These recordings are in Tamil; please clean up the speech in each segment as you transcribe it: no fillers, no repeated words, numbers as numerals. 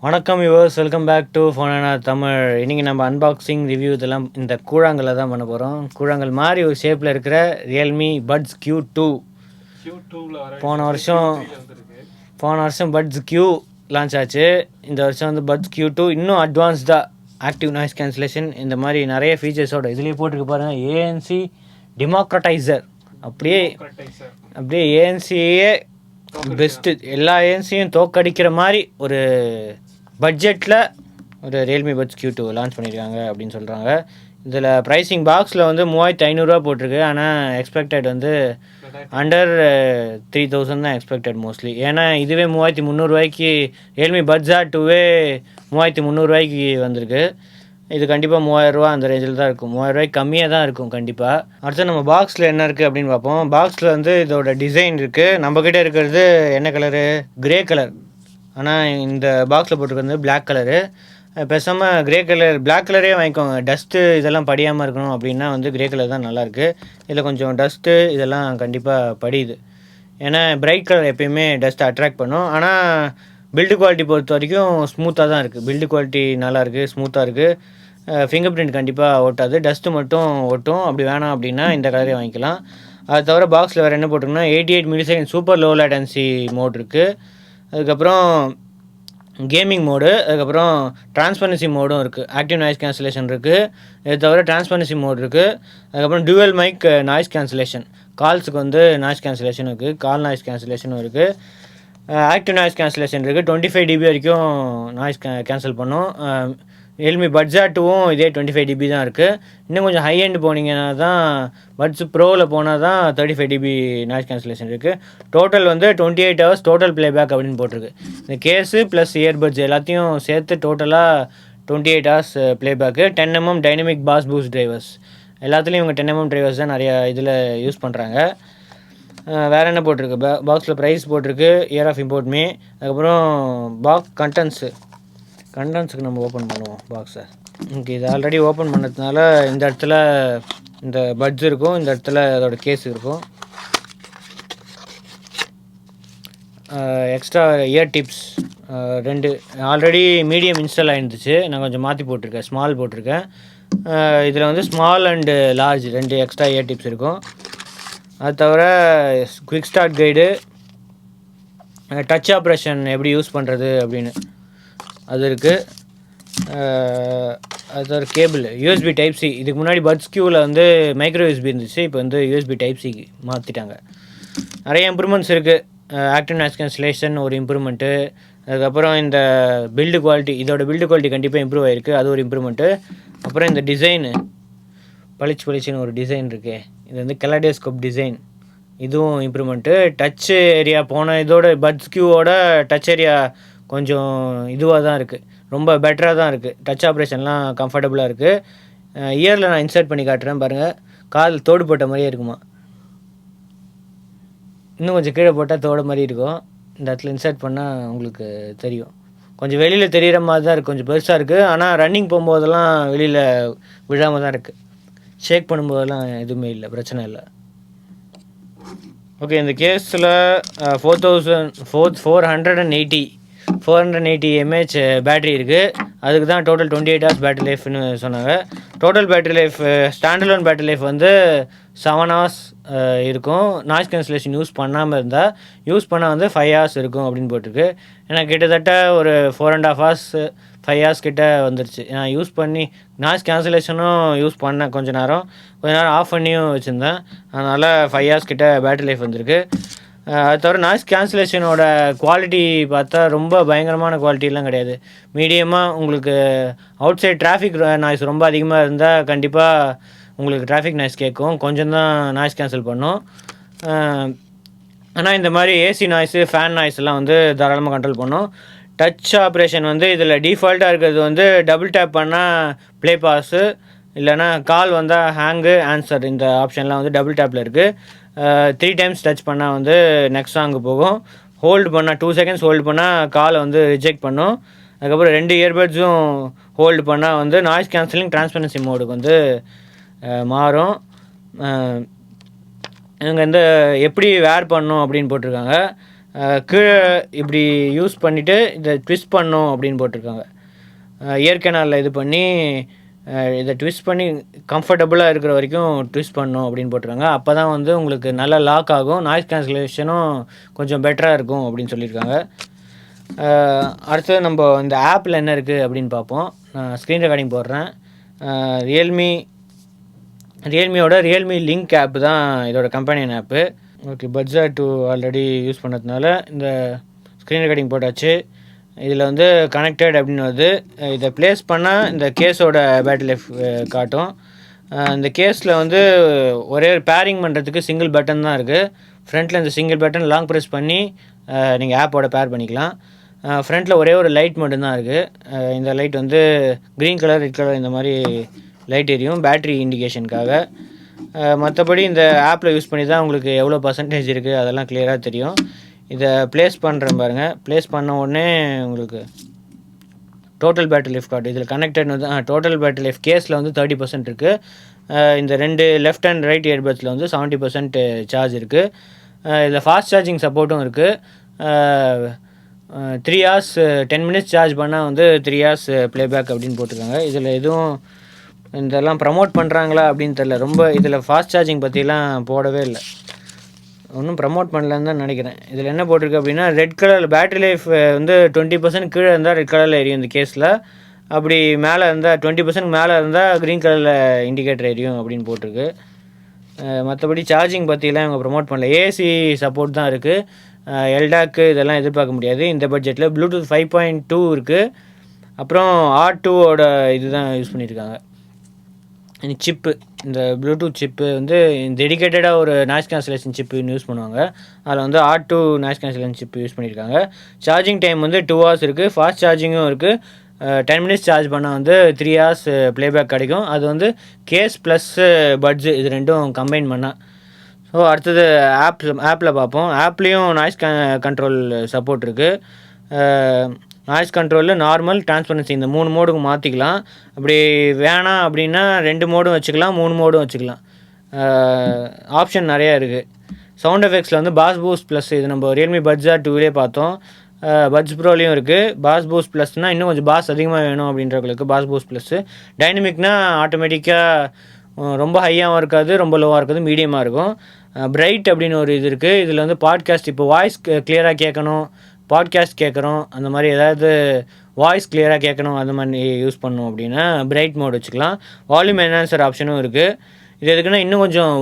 வணக்கம் வியூவர்ஸ், வெல்கம் பேக் டு ஃபோனானா தமிழ். இன்றைக்கி நம்ம அன்பாக்சிங் ரிவ்யூ இதெல்லாம் இந்த கூழாங்கல்ல தான் பண்ண போகிறோம். கூழாங்கல் மாதிரி ஒரு ஷேப்பில் இருக்கிற ரியல்மி பட்ஸ் Q2. போன வருஷம் பட்ஸ் Q லான்ச் ஆச்சு. இந்த வருஷம் வந்து பட்ஸ் Q2 இன்னும் அட்வான்ஸ்டாக ஆக்டிவ் நாய்ஸ் கேன்சலேஷன் இந்த மாதிரி நிறைய ஃபீச்சர்ஸோட இதுலேயே போட்டிருக்கு பாருங்கள். ANC டெமோக்ரட்டைசர். அப்படியே ஏஎன்சியே பெஸ்ட்டு, எல்லா ஏஎன்சியும் தோக்கடிக்கிற மாதிரி ஒரு பட்ஜெட்டில் ஒரு ரியல்மி பட்ஸ் Q2 லான்ச் பண்ணியிருக்காங்க அப்படின்னு சொல்கிறாங்க. இதில் ப்ரைஸிங் பாக்ஸில் வந்து 3500 போட்டிருக்கு. ஆனால் எக்ஸ்பெக்டட் வந்து அண்டர் 3000 தான் எக்ஸ்பெக்டட் மோஸ்ட்லி. ஏன்னா இதுவே 3300 ரியல்மி பட்ஸ் R2வே 3300 வந்திருக்கு. இது கண்டிப்பாக 3000 அந்த ரேஞ்சில் தான் இருக்கும். 3000 கம்மியாக தான் இருக்கும் கண்டிப்பாக. அடுத்து நம்ம பாக்ஸில் என்ன இருக்குது அப்படின்னு பார்ப்போம். பாக்ஸில் வந்து இதோட டிசைன் இருக்குது. நம்மக்கிட்ட இருக்கிறது என்ன கலரு? Grey colour. ஆனால் இந்த பாக்ஸில் போட்டிருக்கிறது பிளாக் கலரு. பேசாமல் கிரே கலர் பிளாக் கலரே வாங்கிக்கோங்க. டஸ்ட்டு இதெல்லாம் படியாமல் இருக்கணும் அப்படின்னா வந்து கிரே கலர் தான் நல்லாயிருக்கு. இதில் கொஞ்சம் டஸ்ட்டு இதெல்லாம் கண்டிப்பாக படியுது. ஏன்னா பிரைட் கலர் எப்பயுமே டஸ்ட்டை அட்ராக்ட் பண்ணும். ஆனால் பில்டு குவாலிட்டி பொறுத்த வரைக்கும் ஸ்மூத்தாக தான் இருக்குது. பில்டு குவாலிட்டி நல்லாயிருக்கு, ஸ்மூத்தாக இருக்குது. ஃபிங்கர் பிரிண்ட் கண்டிப்பாக ஒட்டாது, டஸ்ட்டு மட்டும் ஒட்டும். அப்படி வேணாம் அப்படின்னா இந்த கலரே வாங்கிக்கலாம். அது தவிர பாக்ஸில் வேறு என்ன போட்டிருக்குன்னா 88 ms super low latency mode இருக்குது. அதுக்கப்புறம் கேமிங் மோடு, அதுக்கப்புறம் டிரான்ஸ்பரன்சி மோடும் இருக்குது. ஆக்டிவ் நாய்ஸ் கேன்சலேஷன் இருக்குது. இது தவிர டிரான்ஸ்பரன்சி மோட் இருக்குது. அதுக்கப்புறம் டுவல் மைக் நாய்ஸ் கேன்சலேஷன், கால்ஸுக்கு வந்து நாய்ஸ் கேன்சலேஷன் இருக்குது, கால் நாய்ஸ் கேன்சலேஷனும் இருக்குது. ஆக்டிவ் நாய்ஸ் கேன்சலேஷன் இருக்குது. 25 dB வரைக்கும் நாய்ஸ் கேன்சல் பண்ணும். ரியல்மி பட்ஸ் R2வும் இதே 25 dB தான் இருக்குது. இன்னும் கொஞ்சம் ஹை எண்ட் போனீங்கன்னா தான் பட்ஸ் ப்ரோவில் போனால் தான் 35 dB நாய்ஸ் கேன்சலேஷன் இருக்குது. டோட்டல் வந்து 28 hours டோட்டல் ப்ளேபேக் அப்படின்னு போட்டிருக்கு. இந்த கேஸு ப்ளஸ் இயர்பட்ஸ் எல்லாத்தையும் சேர்த்து டோட்டலாக 28 hours ப்ளேபேக்கு. 10 mm dynamic bass boost drivers. எல்லாத்துலேயும் இவங்க 10 mm டிரைவர்ஸ் தான் நிறையா இதில் யூஸ் பண்ணுறாங்க. வேறு என்ன போட்டிருக்கு? பாக்ஸில் ப்ரைஸ் போட்டிருக்கு, இயர் ஆஃப் இம்போர்ட் மே. அதுக்கப்புறம் பாக்ஸ் கண்டென்ட்ஸுக்கு நம்ம ஓப்பன் பண்ணுவோம் பாக்ஸை. ஓகே, இது ஆல்ரெடி ஓப்பன் பண்ணதுனால இந்த இடத்துல இந்த பட்ஸ் இருக்கும், இந்த இடத்துல அதோட கேஸ் இருக்கும். Extra ear tips 2 already medium install ஆகிருந்துச்சு. நான் கொஞ்சம் மாற்றி போட்டிருக்கேன், ஸ்மால் போட்டிருக்கேன். இதில் வந்து small and large 2 extra ear tips இருக்கும். அது தவிர quick start guide, touch operation எப்படி யூஸ் பண்ணுறது அப்படின்னு அது இருக்குது. அது தவிர கேபிள் USB Type C. இதுக்கு முன்னாடி பட்ஸ் Qவில் வந்து மைக்ரோ USB இருந்துச்சு, இப்போ வந்து USB Type C மாற்றிட்டாங்க. நிறைய இம்ப்ரூவ்மெண்ட்ஸ் இருக்குது. ஆக்டிவ் நாய்ஸ் கேன்சலேஷன் ஒரு இம்ப்ரூவ்மெண்ட்டு. அதுக்கப்புறம் இந்த பில்டு குவாலிட்டி, இதோட பில்டு குவாலிட்டி கண்டிப்பாக இம்ப்ரூவ் ஆகிருக்கு, அது ஒரு இம்ப்ரூவ்மெண்ட்டு. அப்புறம் இந்த டிசைனு பளிச்சுன்னு ஒரு டிசைன் இருக்குது. இது வந்து கெலடோஸ்கோப் டிசைன், இதுவும் இம்ப்ரூவ்மெண்ட்டு. டச் ஏரியா போன இதோட பட்ஸ் Qவோட டச் ஏரியா கொஞ்சம் இதுவாக தான் இருக்குது, ரொம்ப பெட்டராக தான் இருக்குது. டச் ஆப்ரேஷன்லாம் கம்ஃபர்டபுளாக இருக்குது. இயரில் நான் இன்சர்ட் பண்ணி காட்டுறேன் பாருங்கள். கால் தோடு போட்ட மாதிரியே இருக்குமா, இன்னும் கொஞ்சம் கீழே போட்டால் தோடு மாதிரி இருக்கும். இந்த இடத்துல இன்சர்ட் பண்ணால் உங்களுக்கு தெரியும். கொஞ்சம் வெளியில் தெரிகிற மாதிரி தான் இருக்குது, கொஞ்சம் பெருசாக இருக்குது. ஆனால் ரன்னிங் போகும்போதெல்லாம் வெளியில் விழாமல் தான் இருக்குது. ஷேக் பண்ணும்போதெல்லாம் எதுவுமே இல்லை, பிரச்சனை இல்லை. ஓகே, இந்த கேஸில் 480 mAh பேட்ரி இருக்குது. அதுக்கு தான் டோட்டல் 28 hours பேட்டரி லைஃப்னு சொன்னாங்க. Total battery life standalone battery life வந்து 7 hours இருக்கும். நாய்ஸ் கேன்சலேஷன் யூஸ் பண்ணாமல் இருந்தால், யூஸ் பண்ணால் வந்து 5 hours இருக்கும் அப்படின்னு போட்டிருக்கு. ஏன்னா கிட்டத்தட்ட ஒரு 4.5 hours 5 hours கிட்ட வந்துருச்சு. நான் யூஸ் பண்ணி நாய்ஸ் கேன்சலேஷனும் யூஸ் பண்ணேன் கொஞ்ச நேரம் ஆஃப் பண்ணியும் வச்சுருந்தேன். அதனால் 5 hours கிட்ட பேட்டரி லைஃப் வந்திருக்கு. அது தவிர நாய்ஸ் கேன்சலேஷனோட குவாலிட்டி பார்த்தா ரொம்ப பயங்கரமான குவாலிட்டிலாம் கிடையாது. மீடியமாக உங்களுக்கு அவுட் சைட் டிராஃபிக் நாய்ஸ் ரொம்ப அதிகமாக இருந்தால் கண்டிப்பாக உங்களுக்கு டிராஃபிக் நாய்ஸ் கேட்கும், கொஞ்சம் தான் நாய்ஸ் கேன்சல் பண்ணும். ஆனால் இந்த மாதிரி ஏசி நாய்ஸு, ஃபேன் நாய்ஸ் எல்லாம் வந்து தாராளமாக கண்ட்ரோல் பண்ணும். டச் ஆப்ரேஷன் வந்து இதில் டிஃபால்ட்டாக இருக்கிறது வந்து டபுள் டேப் பண்ணால் ப்ளே பாஸு, இல்லைனா கால் வந்தால் ஹேங்கு, ஆன்சர், இந்த ஆப்ஷன்லாம் வந்து டபுள் டேப்பில் இருக்குது. 3 times டச் பண்ணால் வந்து நெக்ஸ்ட் சாங்கு போகும். ஹோல்டு பண்ணால் 2 seconds ஹோல்டு பண்ணால் காலை வந்து ரிஜெக்ட் பண்ணும். அதுக்கப்புறம் 2 இயர்பட்ஸும் ஹோல்டு பண்ணால் வந்து நாய்ஸ் கேன்சலிங் டிரான்ஸ்பரன்சி மோடுக்கு வந்து மாறும். இவங்க இந்த எப்படி வேர் பண்ணணும் அப்படின்னு போட்டிருக்காங்க. கீழே இப்படி யூஸ் பண்ணிவிட்டு இதை ட்விஸ்ட் பண்ணோம் அப்படின்னு போட்டிருக்காங்க. இயர் கேனலில் இது பண்ணி இதை ட்விஸ்ட் பண்ணி கம்ஃபர்டபுளாக இருக்கிற வரைக்கும் ட்விஸ்ட் பண்ணோம் அப்படின்னு போட்டிருக்காங்க. அப்போ தான் வந்து உங்களுக்கு நல்லா லாக் ஆகும், நாய்ஸ் கேன்சலேஷனும் கொஞ்சம் பெட்டராக இருக்கும் அப்படின்னு சொல்லியிருக்காங்க. அடுத்தது நம்ம இந்த ஆப்பில் என்ன இருக்குது அப்படின்னு பார்ப்போம். நான் ஸ்க்ரீன் ரெக்கார்டிங் போடுறேன். ரியல்மியோட ரியல்மி லிங்க் ஆப் தான் இதோட கம்பெனியன் ஆப்பு. ஓகே, பட்ஸா 2 ஆல்ரெடி யூஸ் பண்ணதுனால இந்த ஸ்க்ரீன் ரெக்கார்டிங் போட்டாச்சு. இதில் வந்து கனெக்டட் அப்படின்னு வருது. இதை ப்ளேஸ் பண்ணால் இந்த கேஸோட பேட்டரி லைஃப் காட்டும். இந்த கேஸில் வந்து ஒரே பேரிங் பண்ணுறதுக்கு சிங்கிள் பட்டன் தான் இருக்குது. ஃப்ரண்ட்டில் இந்த சிங்கிள் பட்டன் லாங் ப்ரெஸ் பண்ணி நீங்கள் ஆப்போட பேர் பண்ணிக்கலாம். ஃப்ரண்ட்டில் ஒரே ஒரு லைட் மட்டும்தான் இருக்குது. இந்த லைட் வந்து க்ரீன் கலர், ரெட் கலர் இந்த மாதிரி லைட் எரியும் பேட்ரி இண்டிகேஷனுக்காக. மற்றபடி இந்த ஆப்பில் யூஸ் பண்ணி தான் உங்களுக்கு எவ்வளோ பர்சன்டேஜ் இருக்குது அதெல்லாம் கிளியராக தெரியும். இதை ப்ளேஸ் பண்ணுறேன் பாருங்கள். ப்ளேஸ் பண்ண உடனே உங்களுக்கு டோட்டல் பேட்டரி லைஃப் காட்டும். இதில் கனெக்டட் வந்து டோட்டல் பேட்டரி லைஃப் கேஸில் வந்து 30% இருக்குது. இந்த 2 லெஃப்ட் அண்ட் ரைட் இயர்பட்ஸில் வந்து 70% சார்ஜ் இருக்குது. இதில் ஃபாஸ்ட் சார்ஜிங் சப்போர்ட்டும் இருக்குது. 3 hours 10 minutes சார்ஜ் பண்ணால் வந்து 3 hours ப்ளேபேக் அப்படின்னு போட்டிருக்காங்க. இதில் எதுவும் இதெல்லாம் ப்ரமோட் பண்ணுறாங்களா அப்படின்னு தெரில. ரொம்ப இதில் ஃபாஸ்ட் சார்ஜிங் பற்றிலாம் போடவே இல்லை, ஒன்றும் ப்ரமோட் பண்ணலன்னு தான் நினைக்கிறேன். இதில் என்ன போட்டிருக்கு அப்படின்னா ரெட் கலர் பேட்டரி லைஃப் வந்து 20% கீழே இருந்தால் ரெட் கலரில் எரியும் இந்த கேஸில். அப்படி மேலே இருந்தால் 20% மேலே இருந்தால் க்ரீன் கலரில் இண்டிகேட்டர் எரியும் அப்படின்னு போட்டிருக்கு. மற்றபடி சார்ஜிங் பற்றிலாம் இவங்க ப்ரமோட் பண்ணல. ஏசி சப்போர்ட் தான் இருக்குது. எல்டாக்கு இதெல்லாம் எதிர்பார்க்க முடியாது இந்த பட்ஜெட்டில். ப்ளூடூத் 5.2 இருக்குது. அப்புறம் R2ஓட இது தான் யூஸ் பண்ணியிருக்காங்க சிப்பு. இந்த ப்ளூடூத் சிப்பு வந்து டெடிக்கேட்டடாக ஒரு நாய்ஸ் கேன்சலேஷன் சிப்பு யூஸ் பண்ணுவாங்க. அதில் வந்து R2 noise cancellation chip use பண்ணியிருக்காங்க. சார்ஜிங் டைம் வந்து 2 hours இருக்குது. ஃபாஸ்ட் சார்ஜிங்கும் இருக்குது. 10 minutes சார்ஜ் பண்ணால் வந்து 3 hours ப்ளேபேக் கிடைக்கும். அது வந்து கேஸ் ப்ளஸ் பட்ஸு இது ரெண்டும் கம்பைன் பண்ணால். ஸோ அடுத்தது ஆப்பில் பார்ப்போம். ஆப்லேயும் நாய்ஸ் கண்ட்ரோல் சப்போர்ட் இருக்குது. நாய்ஸ் கண்ட்ரோலில் நார்மல், டிரான்ஸ்பரன்சி இந்த 3 மோடுக்கு மாற்றிக்கலாம். அப்படி வேணாம் அப்படின்னா 2 மோடும் வச்சுக்கலாம், 3 மோடும் வச்சுக்கலாம். ஆப்ஷன் நிறையா இருக்குது. சவுண்ட் எஃபெக்ட்ஸில் வந்து பாஸ் பூஸ்ட் ப்ளஸ், இது நம்ம ரியல்மி பட்ஸா 2லே பார்த்தோம். பட்ஸ் ப்ரோலையும் இருக்குது. பாஸ் பூஸ்ட் ப்ளஸ்னால் இன்னும் கொஞ்சம் பாஸ் அதிகமாக வேணும் அப்படின்றவங்களுக்கு பாஸ் பூஸ்ட் ப்ளஸ்ஸு. டைனமிக்னால் ஆட்டோமேட்டிக்காக ரொம்ப ஹையாகவும் இருக்காது, ரொம்ப லோவாக இருக்காது, மீடியமாக இருக்கும். பிரைட் அப்படின்னு ஒரு இது இருக்குது. இதில் வந்து பாட்காஸ்ட், இப்போ வாய்ஸ் கிளியராக கேட்கணும், பாட்காஸ்ட் கேட்குறோம், அந்த மாதிரி ஏதாவது வாய்ஸ் கிளியராக கேட்கணும் அந்த மாதிரி யூஸ் பண்ணோம் அப்படின்னா பிரைட் மோட் வச்சுக்கலாம். வால்யூம் என்ஹான்சர் ஆப்ஷனும் இருக்குது. இது எதுக்குன்னா இன்னும் கொஞ்சம்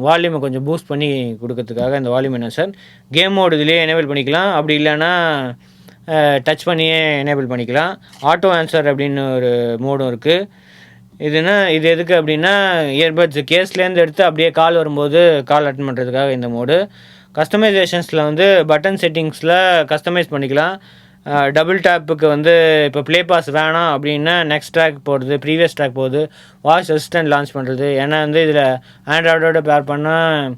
வால்யூமை கொஞ்சம் பூஸ்ட் பண்ணி கொடுக்கறதுக்காக இந்த வால்யூம் என்ஹான்சர். கேம் மோடு இதிலே எனேபிள் பண்ணிக்கலாம். அப்படி இல்லைன்னா டச் பண்ணியே எனேபிள் பண்ணிக்கலாம். ஆட்டோ ஆன்சர் அப்படின்னு ஒரு மோடும் இருக்குது. இது எதுக்கு அப்படின்னா இயர்பட்ஸ் கேஸ்லேருந்து எடுத்து அப்படியே கால் வரும்போது கால் அட்டன் பண்ணுறதுக்காக இந்த மோடு. கஸ்டமைசேஷன்ஸில் வந்து பட்டன் செட்டிங்ஸில் கஸ்டமைஸ் பண்ணிக்கலாம். டபுள் டேப்புக்கு வந்து இப்போ ப்ளே பாஸ் வேணாம் அப்படின்னா நெக்ஸ்ட் ட்ராக் போடுறது, ப்ரீவியஸ் ட்ராக் போகுது, வாய்ஸ் அசிஸ்டன்ட் லான்ச் பண்ணுறது. ஏன்னா வந்து இதில் ஆண்ட்ராய்டோட பேர் பண்ணால்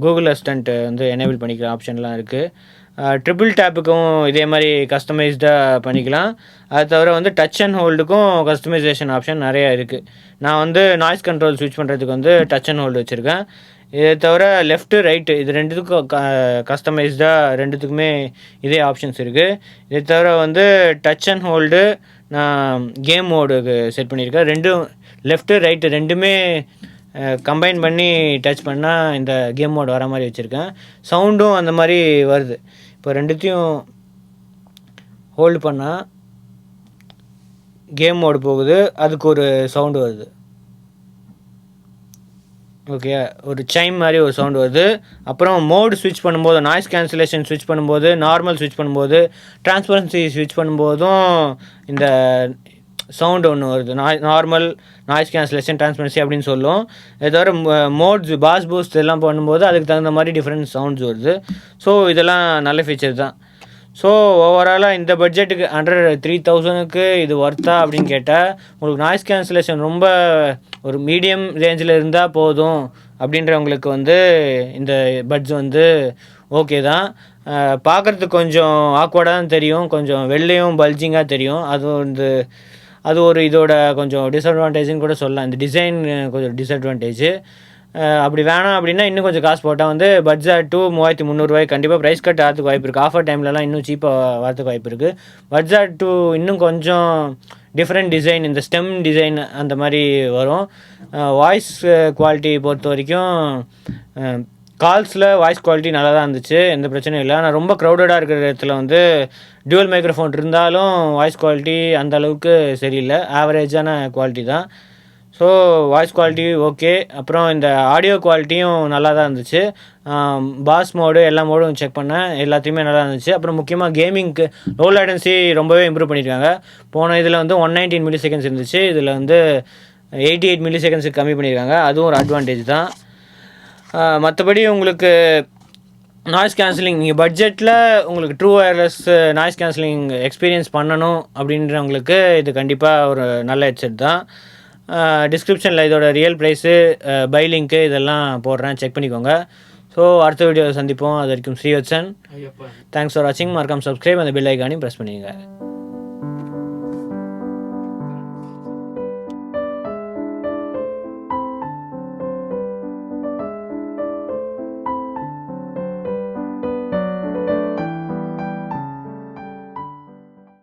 கூகுள் அசிஸ்டன்ட் வந்து எனேபிள் பண்ணிக்கிற ஆப்ஷன்லாம் இருக்குது. ட்ரிபிள் டேப்புக்கும் இதே மாதிரி கஸ்டமைஸ்டாக பண்ணிக்கலாம். அது தவிர வந்து டச் அண்ட் ஹோல்டுக்கும் கஸ்டமைசேஷன் ஆப்ஷன் நிறையா இருக்குது. நான் வந்து நாய்ஸ் கண்ட்ரோல் ஸ்விட்ச் பண்ணுறதுக்கு வந்து டச் அண்ட் ஹோல்டு வச்சுருக்கேன். இதை தவிர லெஃப்ட்டு ரைட்டு இது ரெண்டுத்துக்கும் கஸ்டமைஸ்டாக ரெண்டுத்துக்குமே இதே ஆப்ஷன்ஸ் இருக்குது. இதை தவிர வந்து டச் அண்ட் ஹோல்டு நான் கேம் மோடுக்கு செட் பண்ணியிருக்கேன். ரெண்டும் லெஃப்ட்டு ரைட்டு ரெண்டுமே கம்பைன் பண்ணி டச் பண்ணால் இந்த கேம் மோடு வர மாதிரி வச்சுருக்கேன். சவுண்டும் அந்த மாதிரி வருது. இப்போ ரெண்டுத்தையும் ஹோல்டு பண்ணால் கேம் மோடு போகுது, அதுக்கு ஒரு சவுண்டு வருது. ஓகே, ஒரு சைம் மாதிரி ஒரு சவுண்டு வருது. அப்புறம் மோடு ஸ்விட்ச் பண்ணும்போது, நாய்ஸ் கேன்சலேஷன் ஸ்விட்ச் பண்ணும்போது, நார்மல் ஸ்விட்ச் பண்ணும்போது, டிரான்ஸ்பரன்சி ஸ்விட்ச் பண்ணும்போதும் இந்த சவுண்டு ஒன்று வருது. நார்மல், நாய்ஸ் கேன்சலேஷன், டிரான்ஸ்பரன்சி அப்படின்னு சொல்லும். இதை தவிர மோட்ஸ், பாஸ் பூஸ்ட் எல்லாம் பண்ணும்போது அதுக்கு தகுந்த மாதிரி டிஃப்ரெண்ட் சவுண்ட்ஸ் வருது. ஸோ இதெல்லாம் நல்ல ஃபீச்சர் தான். ஸோ ஓவராலாக இந்த பட்ஜெட்டுக்கு அண்டர் 3000க்கு இது ஒர்த்தா அப்படின்னு கேட்டால், உங்களுக்கு நாய்ஸ் கேன்சலேஷன் ரொம்ப ஒரு மீடியம் ரேஞ்சில் இருந்தால் போதும் அப்படின்றவங்களுக்கு வந்து இந்த பட்ஸ் வந்து ஓகே தான். பார்க்குறதுக்கு கொஞ்சம் ஆக்வர்டாக தான் தெரியும், கொஞ்சம் வெள்ளையும் பல்ஜிங்காக தெரியும். அது ஒரு இதோட கொஞ்சம் டிஸ்அட்வான்டேஜ்னு கூட சொல்லலாம். இந்த டிசைன் கொஞ்சம் டிஸ்அட்வான்டேஜ். அப்படி வேணாம் அப்படின்னா இன்னும் கொஞ்சம் காசு போட்டால் வந்து பட்ஜெட் 3300 கண்டிப்பாக ப்ரைஸ் கட் ஆகிறதுக்கு வாய்ப்பு இருக்குது. ஆஃபர் டைம்லலாம் இன்னும் சீப்பாக வரதுக்கு வாய்ப்பு இருக்குது. பட்ஜெட் இன்னும் கொஞ்சம் டிஃப்ரெண்ட் டிசைன், இந்த ஸ்டெம் டிசைன் அந்த மாதிரி வரும். வாய்ஸ் குவாலிட்டி பொறுத்த வரைக்கும் கால்ஸில் வாய்ஸ் குவாலிட்டி நல்லா தான் இருந்துச்சு, எந்த பிரச்சனையும் இல்லை. ஆனால் ரொம்ப க்ரௌடடாக இருக்கிற இடத்துல வந்து டியூவல் மைக்ரோஃபோன் இருந்தாலும் வாய்ஸ் குவாலிட்டி அந்த அளவுக்கு சரியில்லை, ஆவரேஜான குவாலிட்டி தான். So voice quality okay. அப்புறம் இந்த ஆடியோ குவாலிட்டியும் நல்லா தான் இருந்துச்சு. பாஸ் மோடு எல்லா மோடும் செக் பண்ணேன், எல்லாத்தையுமே நல்லா இருந்துச்சு. அப்புறம் முக்கியமாக கேமிங்க்கு லோ லேட்டன்சி ரொம்பவே இம்ப்ரூவ் பண்ணியிருக்காங்க. போன இதில் வந்து 119 மில்லி செகண்ட்ஸ் இருந்துச்சு, இதில் வந்து 88 மில்லி செகண்ட்ஸுக்கு கம்மி பண்ணியிருக்காங்க. அதுவும் ஒரு அட்வான்டேஜ் தான். மற்றபடி உங்களுக்கு நாய்ஸ் கேன்சலிங், நீங்கள் பட்ஜெட்டில் உங்களுக்கு true wireless noise cancelling experience பண்ணணும் அப்படின்றவங்களுக்கு இது கண்டிப்பாக ஒரு நல்ல ஹெட்செட் தான். டிஸ்கிரிப்ஷனில் இதோட ரியல் ப்ரைஸு, பை லிங்க்கு இதெல்லாம் போடுறேன், செக் பண்ணிக்கோங்க. ஸோ அடுத்த வீடியோவில் சந்திப்போம். அது வரைக்கும் ஸ்ரீவத்சன். தேங்க்ஸ் ஃபார் வாட்சிங். மறக்காம சப்ஸ்கிரைப், அந்த பெல் ஐக்கானையும் ப்ரெஸ் பண்ணிடுங்க.